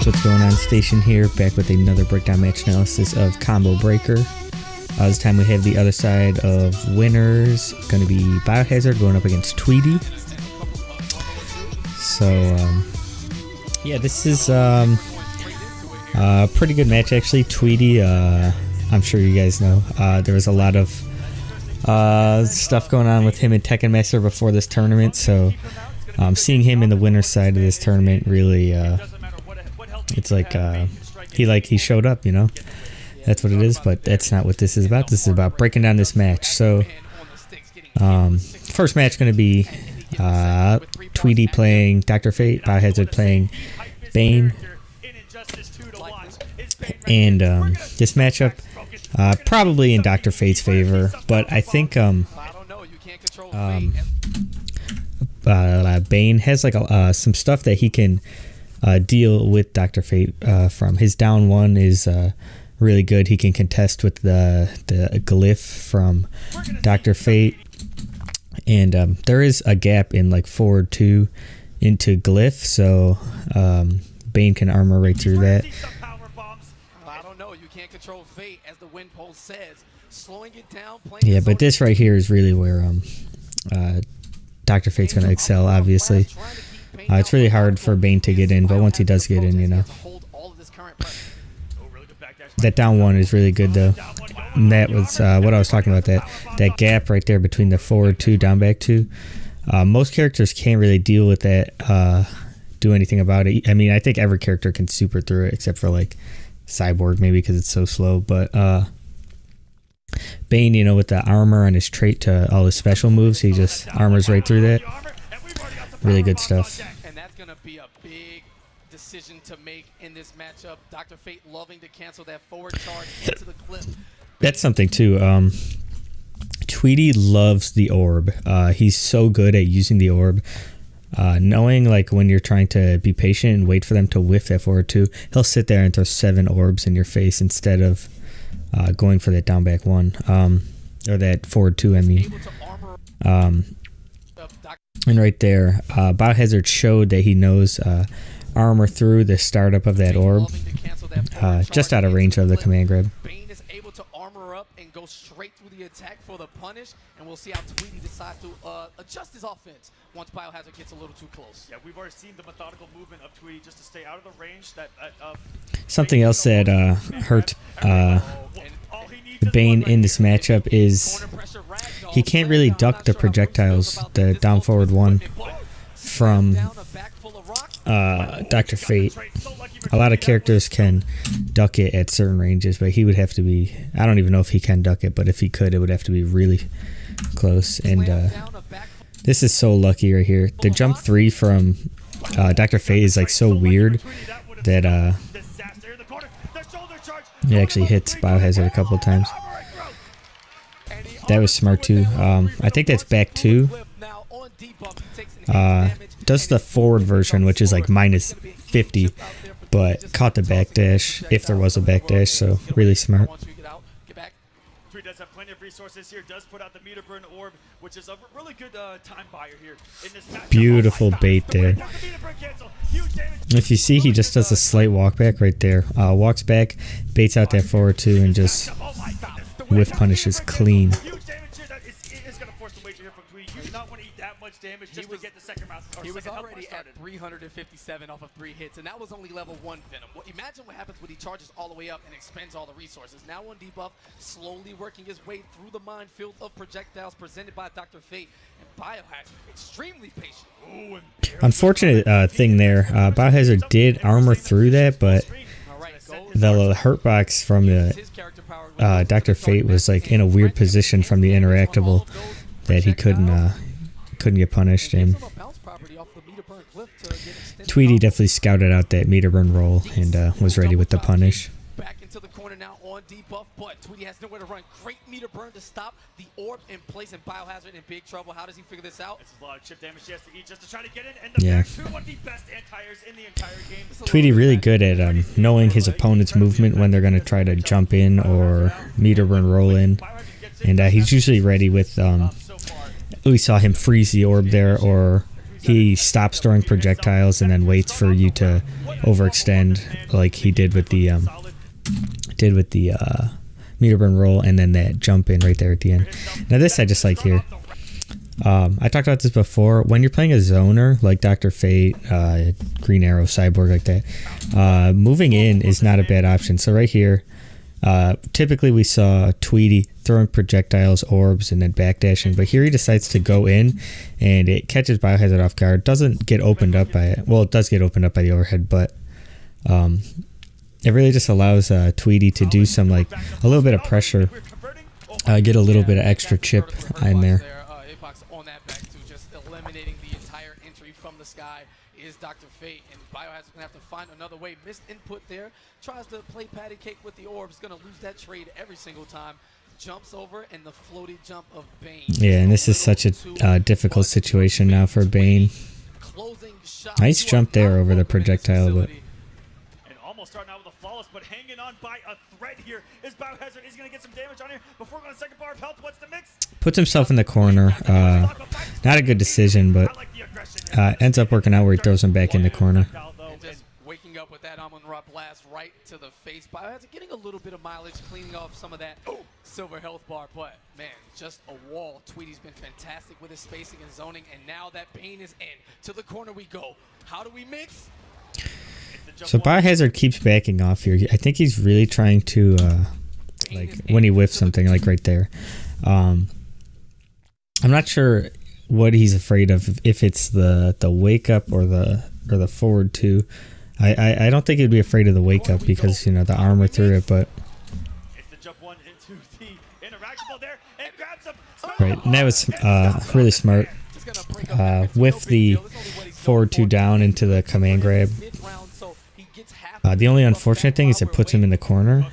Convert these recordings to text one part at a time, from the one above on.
guys, what's going on? Station here, back with another breakdown match analysis of Combo Breaker. This time we have the other side of winners, going to be Biohazard going up against Tweedy. So, yeah, this is a pretty good match actually. Tweedy, I'm sure you guys know, there was a lot of stuff going on with him and Tekken Master before this tournament, so seeing him in the winner's side of this tournament really, it's like he showed up, you know. That's what it is, but that's not what this is about. This is about breaking down this match. So, first match going to be Tweedy playing Dr. Fate, Biohazard playing Bane, and this matchup probably in Dr. Fate's favor, but I think Bane has like some stuff that he can deal with Dr. Fate from. His down one is really good. He can contest with the glyph from Dr. Fate, and there is a gap in like forward 2 into glyph, so Bane can armor right through that. Yeah, but this right here is really where Dr. Fate's going to excel, obviously. It's really hard for Bane to get in, but once he does get in, you know. That down one is really good, though. And that was what I was talking about, that gap right there between the forward 2, down back 2. Most characters can't really deal with that, do anything about it. I mean, I think every character can super through it, except for, like, Cyborg, maybe because it's so slow. But Bane, you know, with the armor and his trait to all his special moves, he just armors right through that. Really good stuff. And that's going to be a big decision to make in this matchup. Dr. Fate loving to cancel that forward charge into the clip. That's something too. Tweedy loves the orb. He's so good at using the orb. Knowing like when you're trying to be patient and wait for them to whiff that forward 2, he'll sit there and throw 7 orbs in your face instead of going for that down back 1, or that forward 2, I mean. And right there, Biohazard showed that he knows armor through the startup of that orb, just out of range of the command grab. Bane is able to armor up and go straight through the attack for the punish, and we'll see how Tweedy decides to adjust his offense once Biohazard gets a little too close. Yeah, we've already seen the methodical movement of Tweedy just to stay out of the range. Something else that hurt Bane in this matchup is he can't really duck the projectiles, the down forward 1 from Dr. Fate. A lot of characters can duck it at certain ranges, but he would have to be, I don't even know if he can duck it, but if he could, it would have to be really close. And this is so lucky right here. The jump 3 from Dr. Fate is like so weird that it actually hits Biohazard a couple of times. That was smart too. I think that's back 2. Does the forward version, which is like minus 50, but caught the backdash if there was a backdash, so really smart. Tweedy does have plenty of resources here, does put out the meter burn orb, which is a really good time buyer here in this match. Beautiful bait there. If you see, he just does a slight walk back right there. Walks back, baits out that forward 2, and just whiff punishes clean. Damage just to get the second round. He was already at 357 off of 3 hits, and that was only level 1 Venom. Well, imagine what happens when he charges all the way up and expends all the resources. Now on debuff, slowly working his way through the minefield of projectiles presented by Dr. Fate, and Biohazard extremely patient. Ooh, unfortunate thing there, Biohazard did armor through that, but the hurt box from the Dr. Fate was like in a weird position from the interactable that he couldn't get punished, and Tweedy definitely scouted out that meter burn roll and was ready with the punish. Back into the corner now on debuff, but Tweedy has nowhere to run. Great meter burn to stop the orb in place, and Biohazard in big trouble. How does he figure this out? It's a lot of chip damage he has to eat just to try to get in, and the back 2, one of the best anti-airs in the entire game. Tweedy really good at knowing his opponent's movement when they're going to try to jump in or meter burn roll in, and he's usually ready with we saw him freeze the orb there, or he stops throwing projectiles and then waits for you to overextend, like he did with the meter burn roll, and then that jump in right there at the end. Now this I just like here. I talked about this before. When you're playing a zoner like Dr. Fate, Green Arrow, Cyborg like that, moving in is not a bad option. So right here, typically we saw Tweedy throwing projectiles, orbs, and then backdashing, but here he decides to go in, and it catches Biohazard off guard. Doesn't get opened up by it. Well, it does get opened up by the overhead, but it really just allows Tweedy to do some, like, a little bit of pressure, get a little bit of extra chip in there. On that back to just eliminating the entire entry from the sky is Dr. Fate, and Biohazard's gonna have to find another way. Missed input there, tries to play patty cake with the orbs, gonna lose that trade every single time. Jumps over, and the floaty jump of Bane. Yeah, and this is such a difficult situation now for Bane. Nice jump there over the projectile, but almost starting out with a flawless, but hanging on by a thread here is Biohazard. He's going to get some damage on here before going to second bar of health. What's the mix? Puts himself in the corner. Not a good decision, but ends up working out where he throws him back in the corner. And just waking up with that Amon-Ra blast right to the face. Biohazard getting a little bit of mileage, cleaning off some of that silver health bar, but man, just a wall. Tweedy's been fantastic with his spacing and zoning, and now that Bane is in, to the corner we go. How do we mix? So Biohazard keeps backing off here. I think he's really trying to, like, when he whiffs something, like right there. I'm not sure what he's afraid of, if it's the wake up or the forward two. I don't think he'd be afraid of the wake up because, you know, the armor through it, but right, and that was really smart. With the forward two down into the command grab. The only unfortunate thing is it puts him in the corner,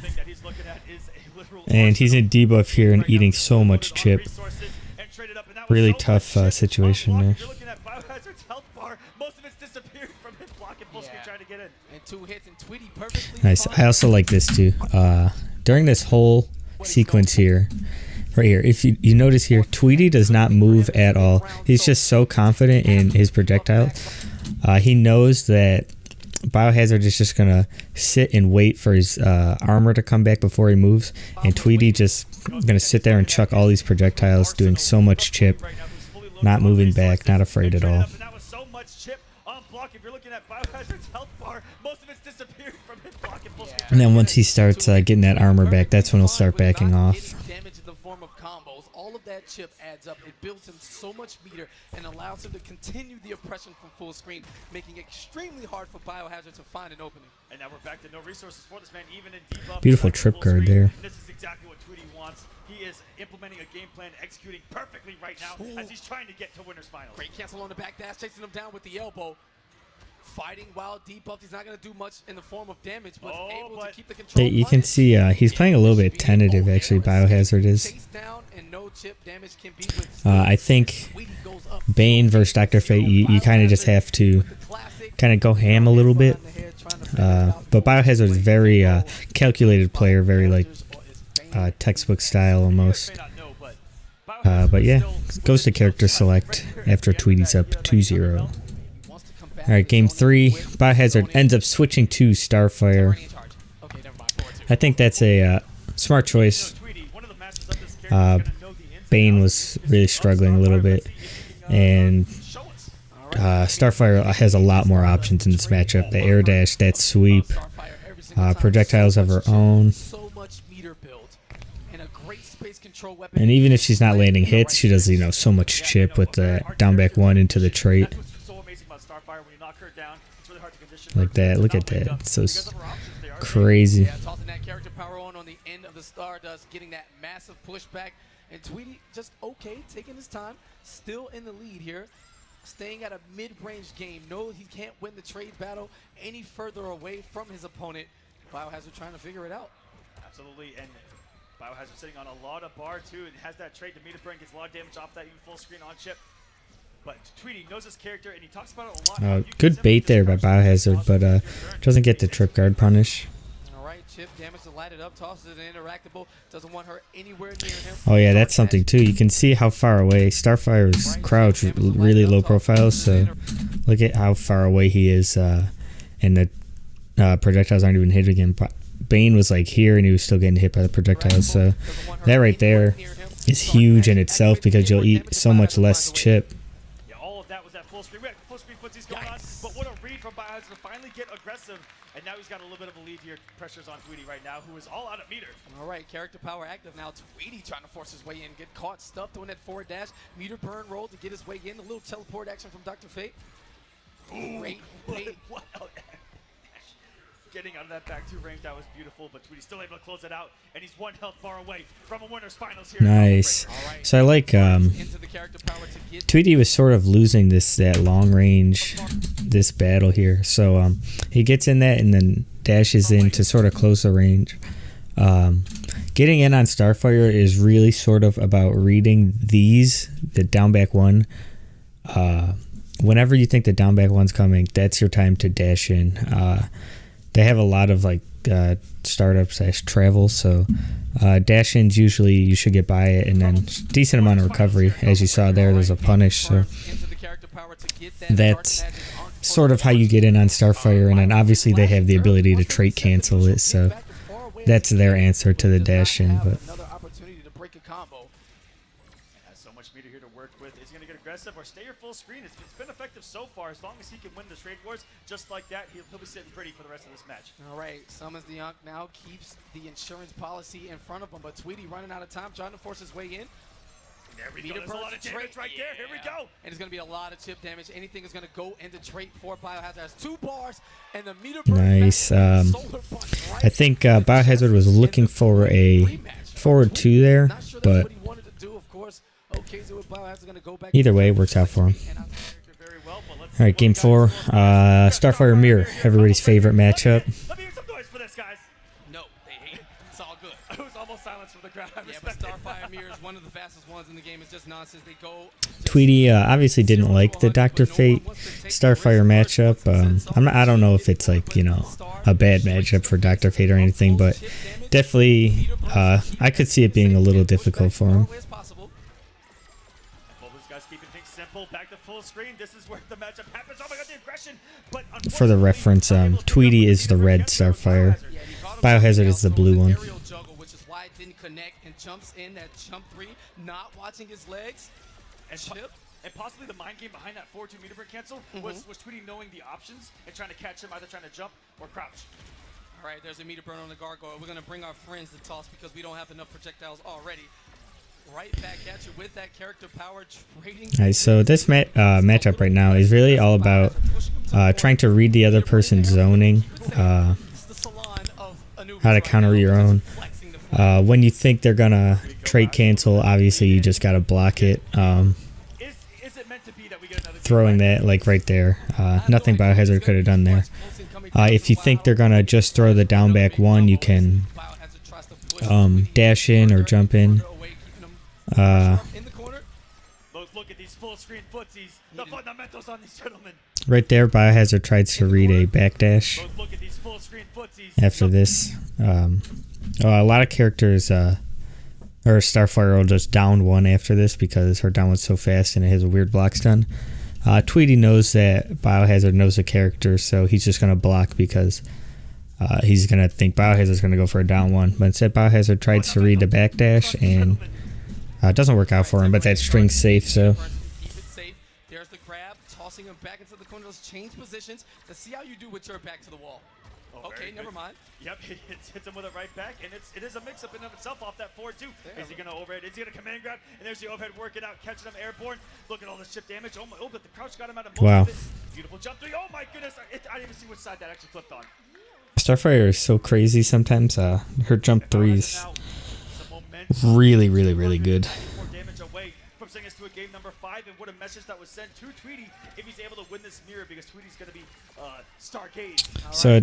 and he's in debuff here and eating so much chip. Really tough situation there. Nice. I also like this too. During this whole sequence here, right here, if you notice here, Tweedy does not move at all. He's just so confident in his projectile. He knows that Biohazard is just going to sit and wait for his armor to come back before he moves, and Tweedy just going to sit there and chuck all these projectiles, doing so much chip, not moving back, not afraid at all. And then once he starts getting that armor back, that's when he'll start backing off. All of that chip adds up. It builds him so much meter and allows him to continue the oppression from full screen, making it extremely hard for Biohazard to find an opening. And now we're back to no resources for this man, even in debuff. Beautiful trip guard there. This is exactly what Tweedy wants. He is implementing a game plan, executing perfectly right now as he's trying to get to winners finals. Great cancel on the back dash, chasing him down with the elbow. Fighting while debuffed. He's not going to do much in the form of damage, but able to keep the control. You can see he's playing a little bit tentative, actually, Biohazard is. I think Bane versus Dr. Fate, you kind of just have to kind of go ham a little bit. But Biohazard is very calculated player, very like textbook style almost. But yeah, goes to character select after Tweedy's up 2-0. Alright, game 3. Biohazard ends up switching to Starfire. I think that's a smart choice. Bane was really struggling a little bit, and Starfire has a lot more options in this matchup. The air dash, that sweep, projectiles of her own. And even if she's not landing hits, she does, you know, so much chip with the down back one into the trait. Like that. Look at that. It's so crazy. Yeah, tossing that character power on the end of the Stardust, getting that massive pushback. And Tweedy just okay, taking his time, still in the lead here, staying at a mid-range game. No, he can't win the trade battle any further away from his opponent. Biohazard trying to figure it out. Absolutely, and Biohazard sitting on a lot of bar too, and has that trade to meter burn, gets a lot of damage off that even full screen on chip. But Tweedy knows his character, and he talks about it a lot. Good bait there by Biohazard, but doesn't get the trip guard punish. All right, right chip damage to light it up, tosses it interactable, doesn't want her anywhere near him. Oh yeah, that's something too. You can see how far away Starfire's crouch, really low profile, so look at how far away he is, and the projectiles aren't even hitting him. Bane was like here and he was still getting hit by the projectiles, so that right there is huge in itself because you'll eat so much less chip. Yeah, all of that was at full screen. We had full screen footsies going on, but what a read from Biohazard to finally get aggressive. And now he's got a little bit of a lead here. Pressure's on Tweedy right now, who is all out of meter. All right, character power active now. Tweedy trying to force his way in, get caught, stuffed, doing that forward dash. Meter burn roll to get his way in. A little teleport action from Dr. Fate. Great. What? Getting out of that back two range, that was beautiful, but Tweedy's still able to close it out, and he's 1 health far away from a winner's finals here. Nice. So I like Tweedy was sort of losing that long range, this battle here. So he gets in that and then dashes in to sort of close the range. Getting in on Starfire is really sort of about reading the down back one. Whenever you think the down back one's coming, that's your time to dash in. They have a lot of like startup / travel, so dash ins usually you should get by it, and then decent amount of recovery. As you saw there's a punish, so that's sort of how you get in on Starfire. And then obviously they have the ability to trait cancel it, so that's their answer to the dash in. But Meter here to work with. Is he going to get aggressive or stay your full screen? It's been effective so far. As long as he can win the trade wars just like that, he'll be sitting pretty for the rest of this match. All right, summons the Yonk now, keeps the insurance policy in front of him, but Tweedy running out of time, trying to force his way in. There we go. There's a lot of damage right there. Here we go. And it's going to be a lot of chip damage. Anything is going to go into trait for Biohazard. Has 2 bars, and the meter burn. Nice. I think Biohazard was looking for a forward 2 there, but either way, it works out for him. All right, game 4, Starfire Mirror, everybody's favorite matchup. Let me hear some noise for this, guys. No, they hate it. It's all good. It was almost silence from the crowd. Yeah, but Starfire Mirror is one of the fastest ones in the game. It's just nonsense. They go. Tweedy obviously didn't like the Dr. Fate Starfire matchup. I don't know if it's like, a bad matchup for Dr. Fate or anything, but definitely I could see it being a little difficult for him. Keeping things simple, back to full screen. This is where the matchup happens. Oh my god, the aggression. But for the reference, Tweedy is the red Starfire. Biohazard is the blue one. Which is why it didn't connect and jumps in that jump 3, not watching his legs. And possibly the mind game behind that 4-2 meter burn cancel was Tweedy knowing the options and trying to catch him, either trying to jump or crouch. All right, there's a meter burn on the gargoyle. We're going to bring our friends to toss because we don't have enough projectiles already. Right back at you with that character power trading. Alright, so this matchup right now is really all about trying to read the other person's zoning, how to counter your own. When you think they're gonna trait cancel, obviously you just gotta block it. Throwing that like right there, nothing Biohazard could have done there. If you think they're gonna just throw the down back one, you can dash in or jump in. In the corner. Look at these full screen footsies. The fundamentals on these gentlemen. Right there, Biohazard tries to read a backdash. Look at these full screen footsies. After this, a lot of characters, or Starfire will just down one after this because her down one's so fast and it has a weird block stun. Tweedy knows that Biohazard knows the character, so he's just gonna block because he's gonna think Biohazard's gonna go for a down one. But instead, Biohazard tries to read the backdash and. It doesn't work out for him, but that string's safe, so. Keep it safe. There's the grab, tossing him back into the corner. Let's change positions. Let's see how you do with your back to the wall. Oh, okay, never mind. Yep, hits him with a right back, and it is a mix-up in of itself off that 4-2. Is he going to overhead? Is he going to command grab? And there's the overhead working out, catching him airborne. Look at all this chip damage. Oh, but the crouch got him out of most of it. Beautiful jump 3. Oh my goodness, I didn't even see which side that actually flipped on. Starfire is so crazy sometimes. Her jump 3's really, really, really good. From sending us to a game number 5, and what a message that was sent to Tweedy if he's able to win this mirror, because Tweedy's going to be Stargate. So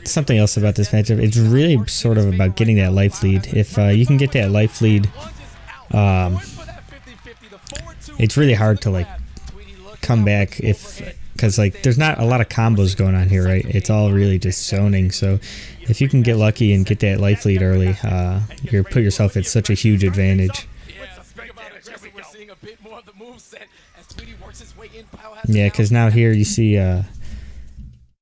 something else about this matchup, it's really sort of about getting that life lead. If you can get that life lead, it's really hard to like come back because like there's not a lot of combos going on here, right? It's all really just zoning. So if you can get lucky and get that life lead early, you put yourself at such a huge advantage. Yeah, because now here you see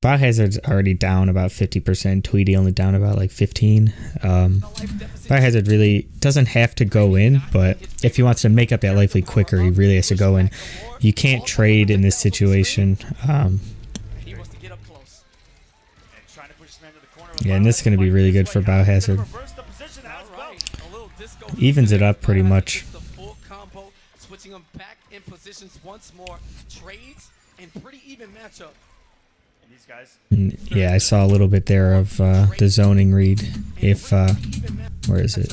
Biohazard's already down about 50%. Tweedy only down about like 15. Biohazard really doesn't have to go in, but if he wants to make up that life lead quicker, he really has to go in. You can't trade in this situation. Yeah, and this is going to be really good for Biohazard. Evens it up pretty much. Switching them back in positions once more. Trades and pretty even matchup. Yeah, I saw a little bit there of the zoning read. If where is it?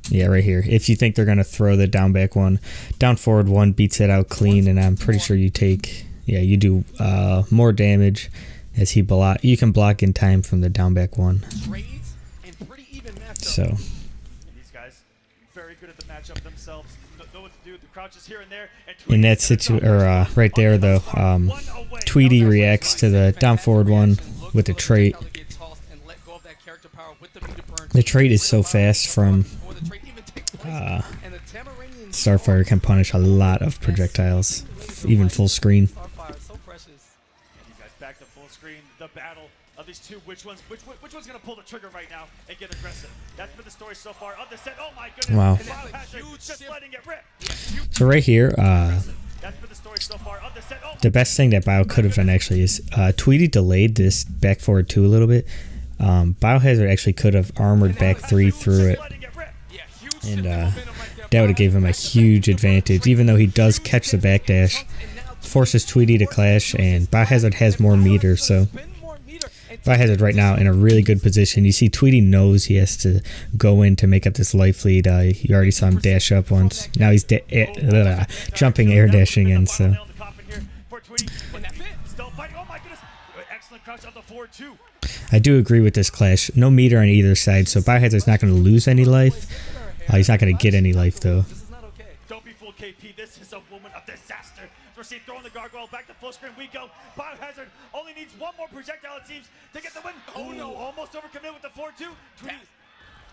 Yeah, right here. If you think they're gonna throw the down back one, down forward one beats it out clean, and I'm pretty sure you take. Yeah, you do more damage as he block. You can block in time from the down back one. So. These guys very good at the matchup themselves. Know what to do. The crouches here and there. In that situation, or right there though, Tweedy reacts to the down forward one with the trait. The trait is so fast from Starfire can punish a lot of projectiles, even full screen. Back to full screen. The battle of these two. Which one's gonna pull the trigger right now and get aggressive? That's been the story so far of the set. Oh my goodness! Wow. Just letting it rip. So right here, the best thing that Bio could have done actually is Tweedy delayed this back forward 2 a little bit. Biohazard actually could have armored back 3 through it, and that would have gave him a huge advantage. Even though he does catch the backdash, forces Tweedy to clash, and Biohazard has more meter, so Biohazard right now in a really good position. You see Tweedy knows he has to go in to make up this life lead. You already saw him dash up once. Now he's jumping air dashing in, so. I do agree with this clash. No meter on either side, so Biohazard's not going to lose any life. He's not going to get any life, though. Don't be fooled, KP. This is a woman of disaster. Proceed throwing the gargoyle back to full screen. We go. Biohazard only needs one more projectile, it seems, to get the win. Oh no, almost overcommitted with the 4-2.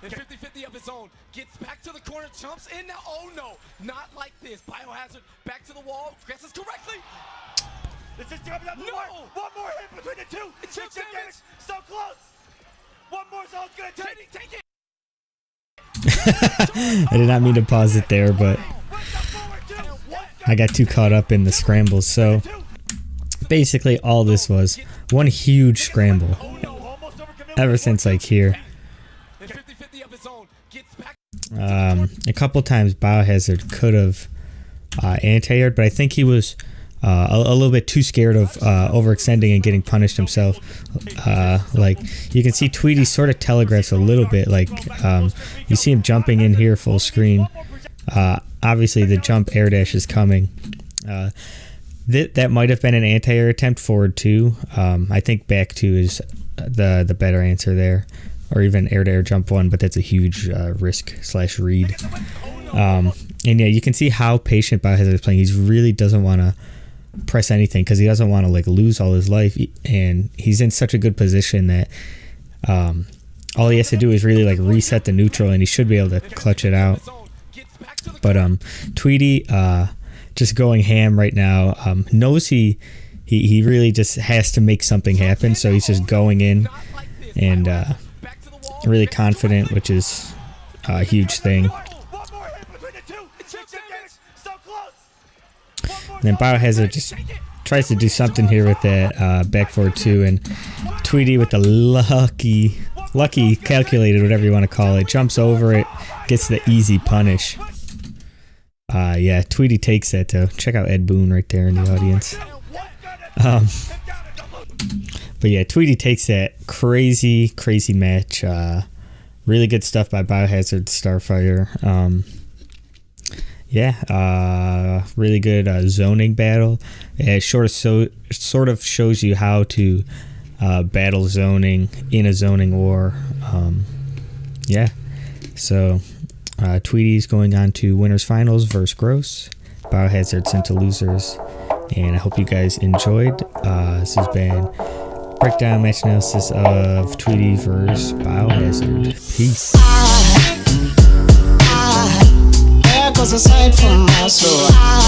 And 50-50 of his own. Gets back to the corner, jumps in now. Oh no, not like this. Biohazard back to the wall, guesses correctly. This is jumping up the mark. One more hit between the two. It's damage. So close. One more is all it's gonna take it. I did not mean to pause it there, but I got too caught up in the scrambles. So basically all this was one huge scramble ever since like here. A couple times Biohazard could have anti-aired, but I think he was a little bit too scared of overextending and getting punished himself. Like you can see Tweedy sort of telegraphs a little bit, like you see him jumping in here full screen. Obviously the jump air dash is coming. That might have been an anti-air attempt forward 2. I think back 2 is the better answer there, or even air to air jump 1, but that's a huge risk / read. And yeah, you can see how patient Biohazard is playing. He really doesn't want to press anything because he doesn't want to like lose all his life, and he's in such a good position that all he has to do is really like reset the neutral, and he should be able to clutch it out. But Tweedy just going ham right now, knows he really just has to make something happen, so he's just going in and really confident, which is a huge thing. And then Biohazard just tries to do something here with that back forward 2, and Tweedy with the lucky calculated, whatever you want to call it, jumps over it, gets the easy punish. Yeah, Tweedy takes that though. Check out Ed Boon right there in the audience. But yeah, Tweedy takes that crazy match. Really good stuff by Biohazard Starfire. Yeah, really good zoning battle. It sort of shows you how to battle zoning in a zoning war. Yeah, so Tweedy's going on to winners finals versus Gross. Biohazard sent to losers. And I hope you guys enjoyed. This has been breakdown match analysis of Tweedy versus Biohazard. Peace. There goes a sight from my soul.